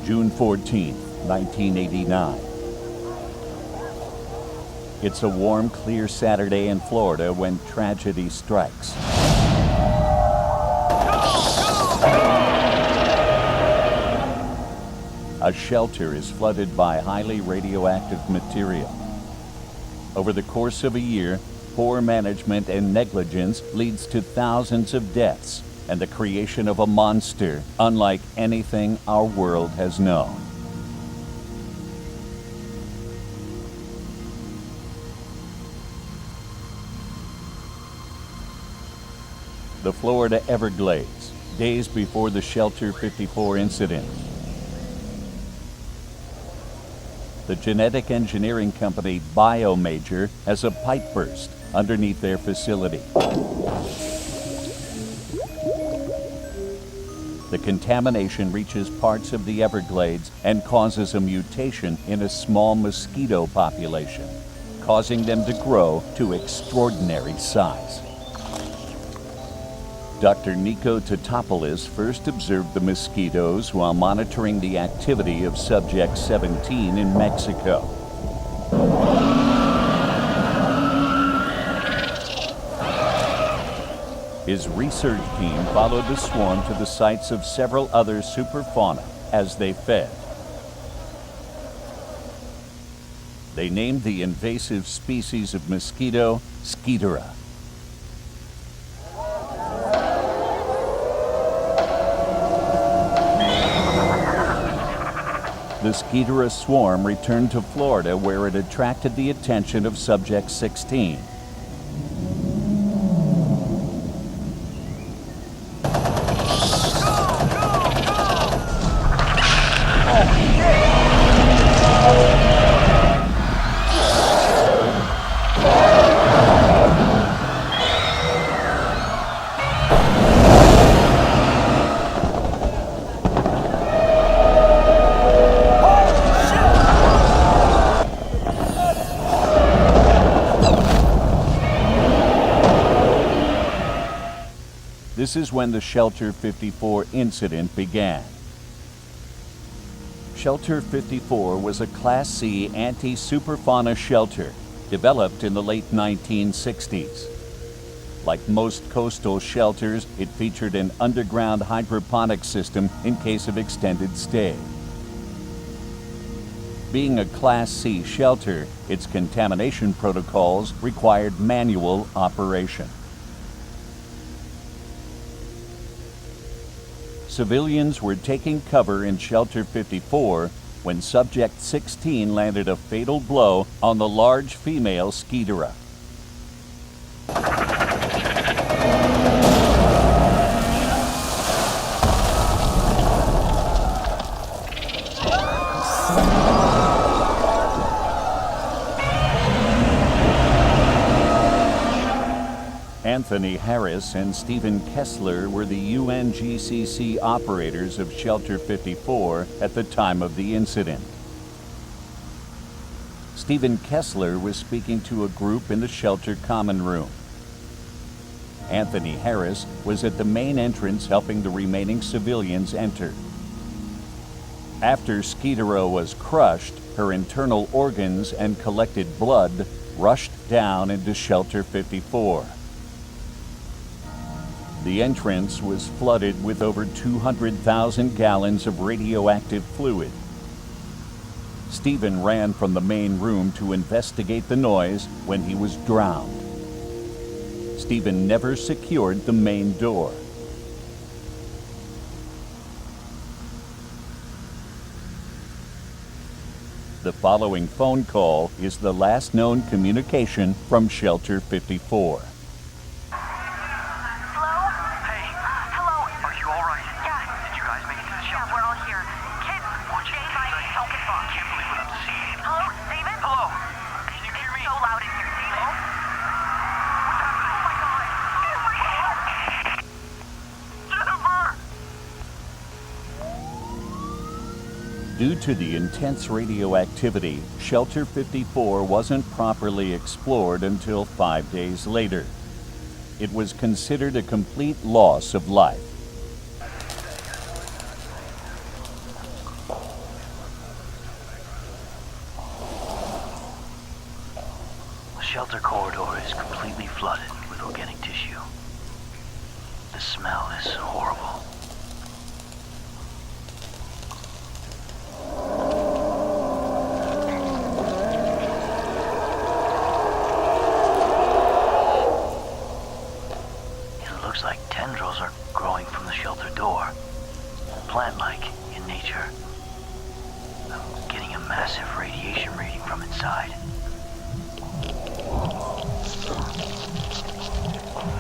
June 14, 1989. It's a warm, clear Saturday in Florida when tragedy strikes. A shelter is flooded by highly radioactive material. Over the course of a year, poor management and negligence leads to thousands of deaths and the creation of a monster unlike anything our world has known. The Florida Everglades, days before the Shelter 54 incident. The genetic engineering company BioMajor has a pipe burst underneath their facility. The contamination reaches parts of the Everglades and causes a mutation in a small mosquito population, causing them to grow to extraordinary size. Dr. Nico Tatopoulos first observed the mosquitoes while monitoring the activity of Subject 17 in Mexico. His research team followed the swarm to the sites of several other superfauna as they fed. They named the invasive species of mosquito Skeeterra. The Skeeterra swarm returned to Florida where it attracted the attention of Subject 16. This is when the Shelter 54 incident began. Shelter 54 was a Class C anti-superfauna shelter developed in the late 1960s. Like most coastal shelters, it featured an underground hydroponic system in case of extended stay. Being a Class C shelter, its contamination protocols required manual operation. Civilians were taking cover in Shelter 54 when Subject 16 landed a fatal blow on the large female Skeeterra. Anthony Harris and Stephen Kessler were the UNGCC operators of Shelter 54 at the time of the incident. Stephen Kessler was speaking to a group in the shelter common room. Anthony Harris was at the main entrance helping the remaining civilians enter. After Skeeterra was crushed, her internal organs and collected blood rushed down into Shelter 54. The entrance was flooded with over 200,000 gallons of radioactive fluid. Stephen ran from the main room to investigate the noise when he was drowned. Stephen never secured the main door. The following phone call is the last known communication from Shelter 54. Due to the intense radioactivity, Shelter 54 wasn't properly explored until 5 days later. It was considered a complete loss of life. shelter corridor is completely flooded with organic tissue. The smell is horrible. It looks like tendrils are growing from the shelter door. Plant-like in nature. I'm getting a massive radiation reading from inside.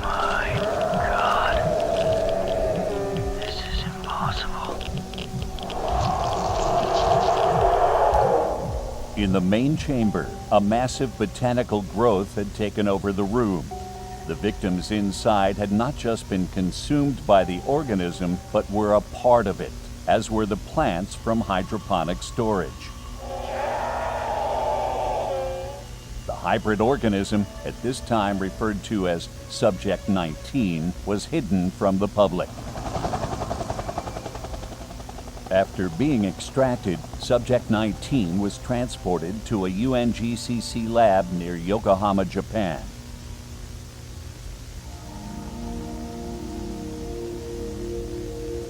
My God. This is impossible. In the main chamber, a massive botanical growth had taken over the room. The victims inside had not just been consumed by the organism, but were a part of it, as were the plants from hydroponic storage. The hybrid organism, at this time referred to as Subject 19, was hidden from the public. After being extracted, Subject 19 was transported to a UNGCC lab near Yokohama, Japan.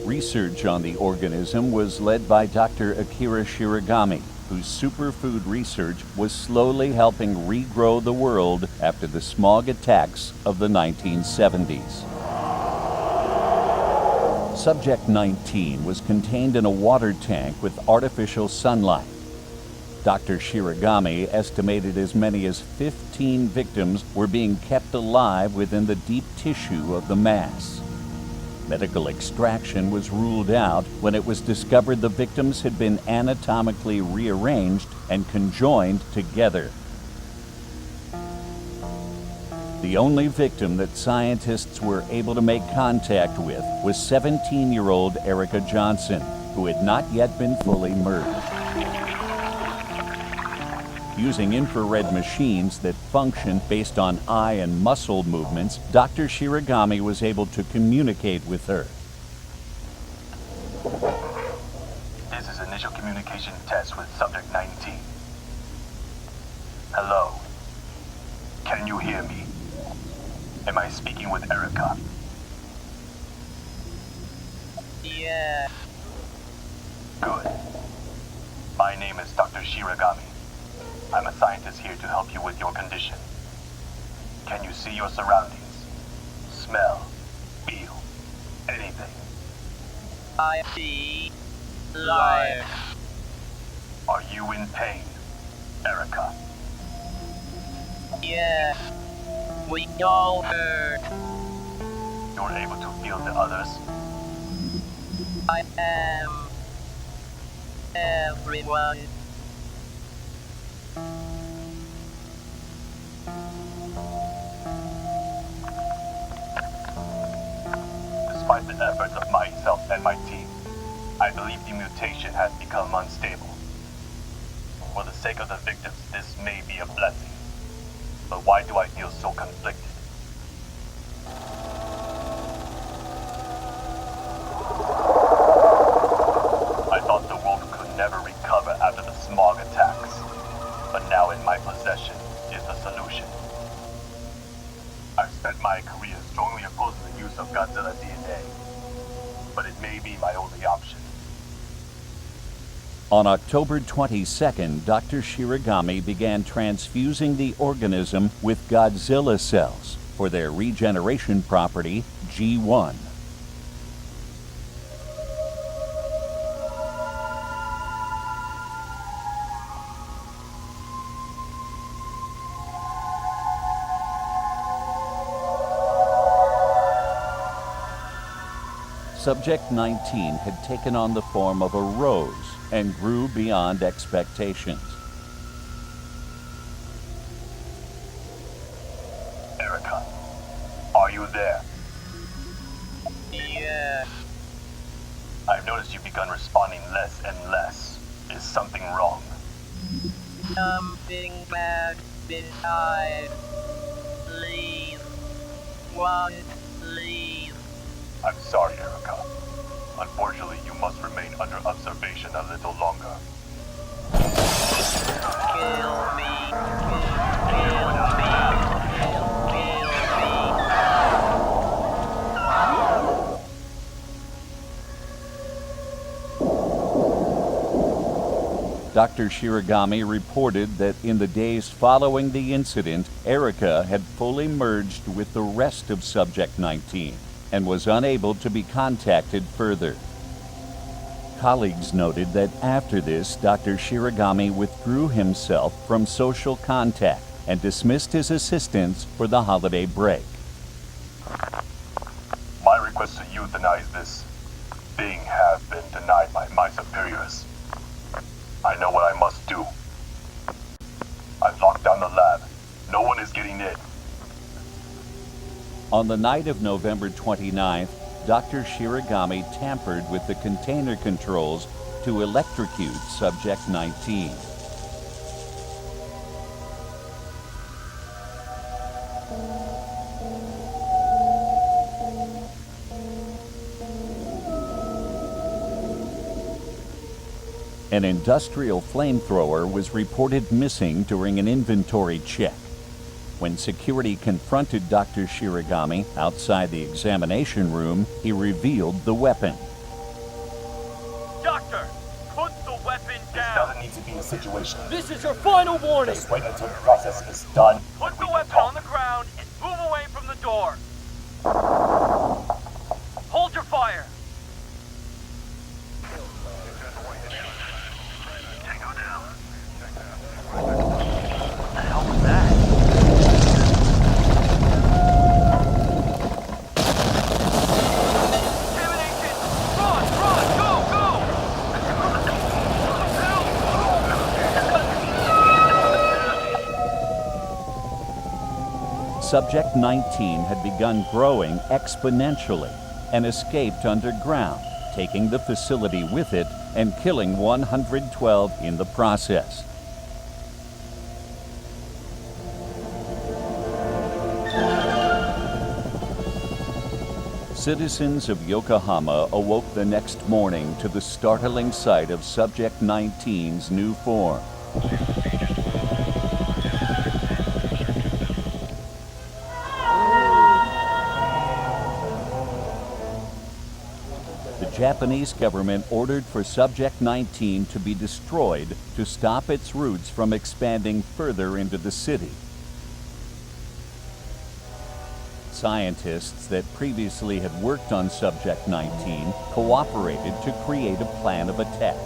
Research on the organism was led by Dr. Akira Shiragami, whose superfood research was slowly helping regrow the world after the smog attacks of the 1970s. Subject 19 was contained in a water tank with artificial sunlight. Dr. Shiragami estimated as many as 15 victims were being kept alive within the deep tissue of the mass. Medical extraction was ruled out when it was discovered the victims had been anatomically rearranged and conjoined together. The only victim that scientists were able to make contact with was 17-year-old Erica Johnson, who had not yet been fully merged. Using infrared machines that function based on eye and muscle movements, Dr. Shiragami was able to communicate with her. This is initial communication test with Subject 19. Hello. Can you hear me? Am I speaking with Erica? Yeah. Good. My name is Dr. Shiragami. I'm a scientist here to help you with your condition. Can you see your surroundings? Smell? Feel? Anything? I see life. Are you in pain, Erica? Yes. We all hurt. You're able to feel the others? I am everyone. Despite the efforts of myself and my team, I believe the mutation has become unstable. For the sake of the victims, this may be a blessing. But why do I feel so conflicted? I thought the world could never recover after the smog attacks. But now in my possession is the solution. I've spent my career strongly opposing the use of Godzilla DNA, but it may be my only option. On October 22nd, Dr. Shiragami began transfusing the organism with Godzilla cells for their regeneration property, G1. Subject 19 had taken on the form of a rose and grew beyond expectations. Erica, are you there? Yes. I've noticed you've begun responding less and less. Is something wrong? Something bad inside. Leave. Won't leave. I'm sorry, Erica. Unfortunately, you must remain under observation a little longer. Kill me. Kill me. Dr. Shiragami reported that in the days following the incident, Erica had fully merged with the rest of Subject 19 and was unable to be contacted further. Colleagues noted that after this, Dr. Shiragami withdrew himself from social contact and dismissed his assistants for the holiday break. My request to euthanize this being have been denied by my superiors. I know what I must do. I've locked down the lab. No one is getting in. On the night of November 29th, Dr. Shiragami tampered with the container controls to electrocute Subject 19. An industrial flamethrower was reported missing during an inventory check. When security confronted Dr. Shiragami outside the examination room, he revealed the weapon. Doctor, put the weapon This down. doesn't need to be a situation. This is your final warning. Just wait until the process is done. Put We the can weapon talk. on the ground and move away from the door. Hold your fire. Tango down. What the hell was that? Contamination. Run, go, go. Subject 19 had begun growing exponentially and escaped underground, taking the facility with it and killing 112 in the process. Citizens of Yokohama awoke the next morning to the startling sight of Subject 19's new form. The Japanese government ordered for Subject 19 to be destroyed to stop its roots from expanding further into the city. Scientists that previously had worked on Subject 19 cooperated to create a plan of attack.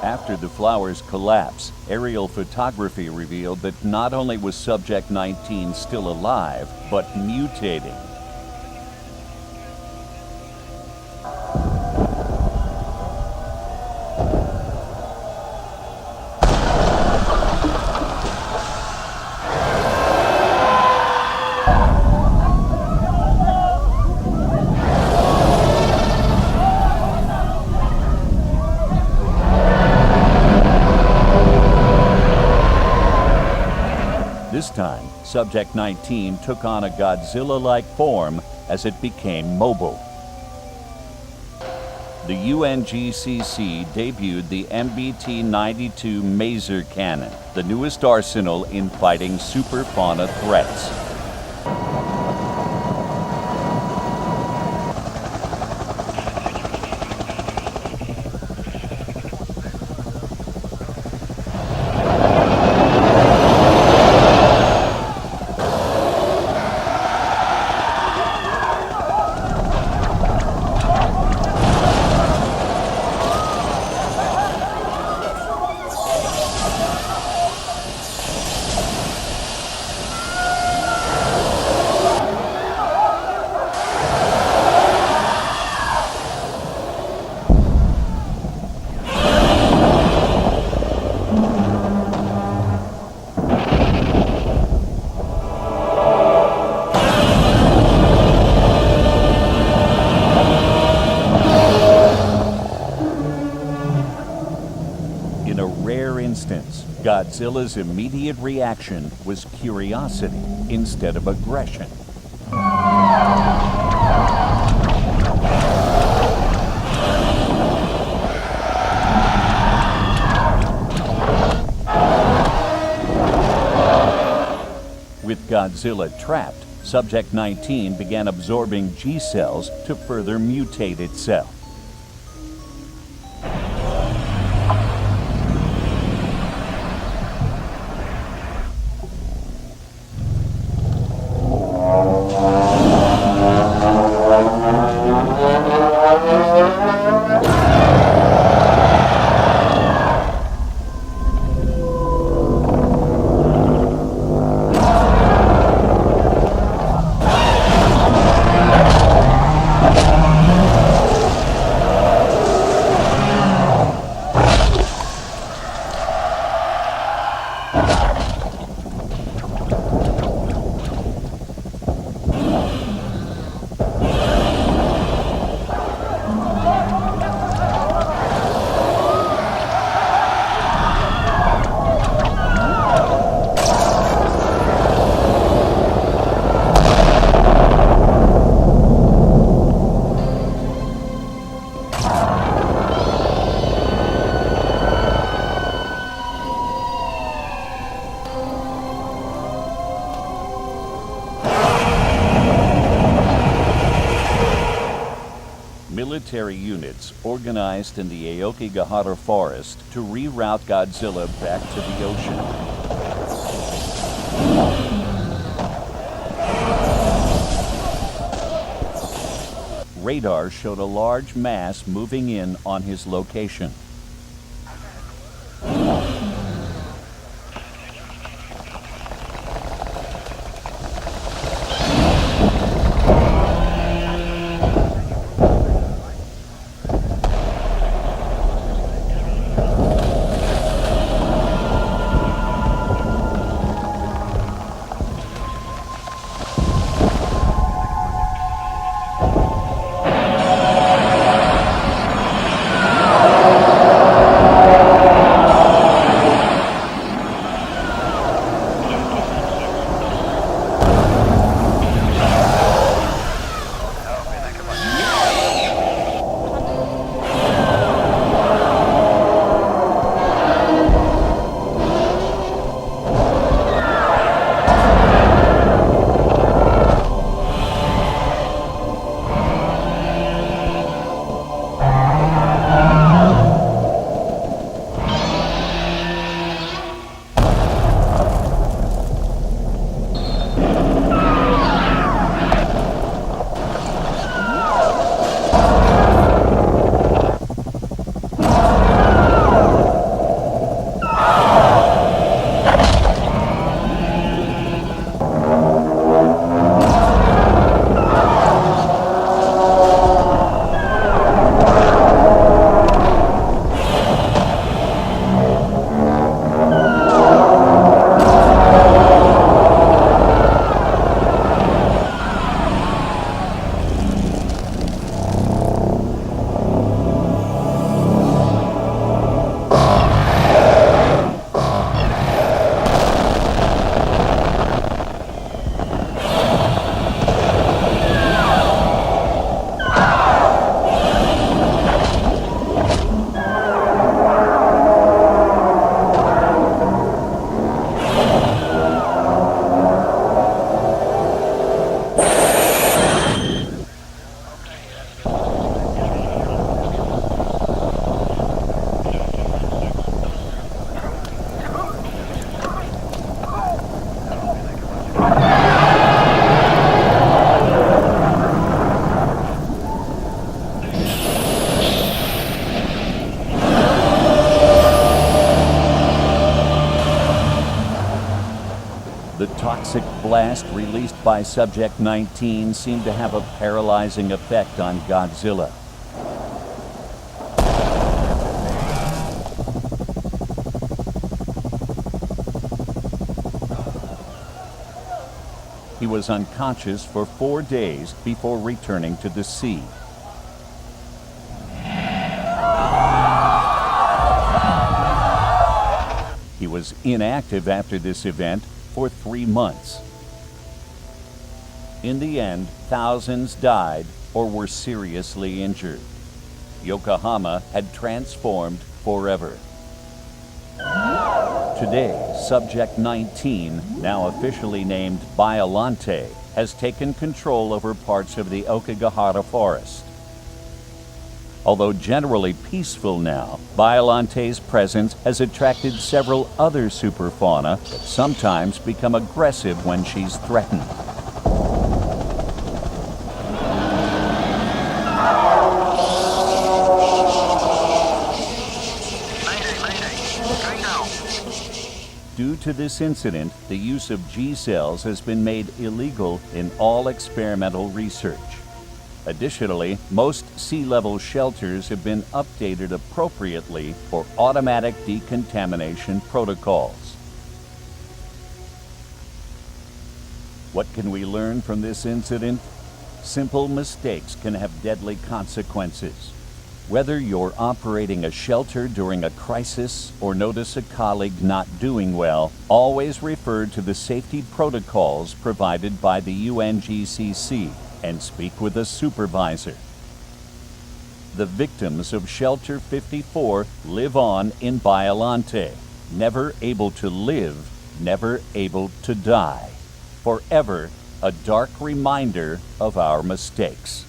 After the flower's collapse, aerial photography revealed that not only was Subject 19 still alive, but mutating. This time, Subject 19 took on a Godzilla-like form as it became mobile. The UNGCC debuted the MBT-92 Maser Cannon, the newest arsenal in fighting super fauna threats. Godzilla's immediate reaction was curiosity instead of aggression. With Godzilla trapped, Subject 19 began absorbing G cells to further mutate itself. Military units organized in the Aokigahara forest to reroute Godzilla back to the ocean. Radar showed a large mass moving in on his location. The toxic blast released by Subject 19 seemed to have a paralyzing effect on Godzilla. He was unconscious for 4 days before returning to the sea. He was was inactive after this event for 3 months. In the end, thousands died or were seriously injured. Yokohama had transformed forever. Today, Subject 19, now officially named Biollante, has taken control over parts of the Okigahara forest. Although generally peaceful now, Biollante's presence has attracted several other superfauna that sometimes become aggressive when she's threatened. Due to this incident, the use of G-cells has been made illegal in all experimental research. Additionally, most sea-level shelters have been updated appropriately for automatic decontamination protocols. What can we learn from this incident? Simple mistakes can have deadly consequences. Whether you're operating a shelter during a crisis or notice a colleague not doing well, always refer to the safety protocols provided by the UNGCC and speak with a supervisor. The victims of Shelter 54 live on in Biollante, never able to live, never able to die. Forever a dark reminder of our mistakes.